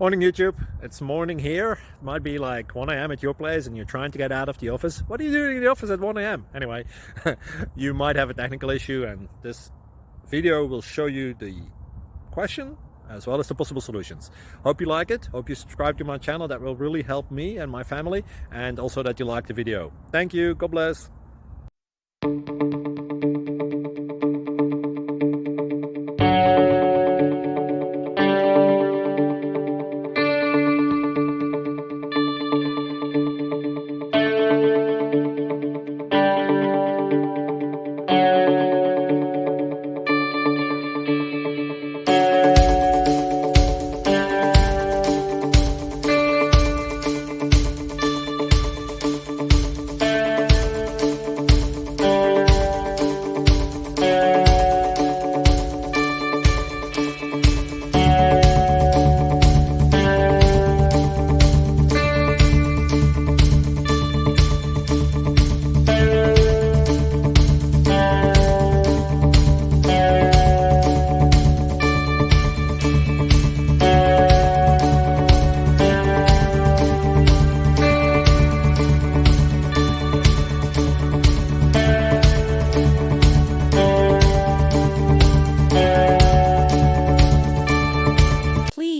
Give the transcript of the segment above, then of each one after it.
Morning YouTube, it's morning here. It might be like 1 a.m. at your place and you're trying to get out of the office. What are you doing in the office at 1 a.m.? Anyway, you might have a technical issue and this video will show you the question as well as the possible solutions. Hope you like it, hope you subscribe to my channel. That will really help me and my family, and also that you like the video. Thank you, God bless.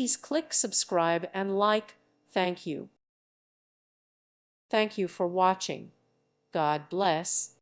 Please click subscribe and like. Thank you. Thank you for watching. God bless.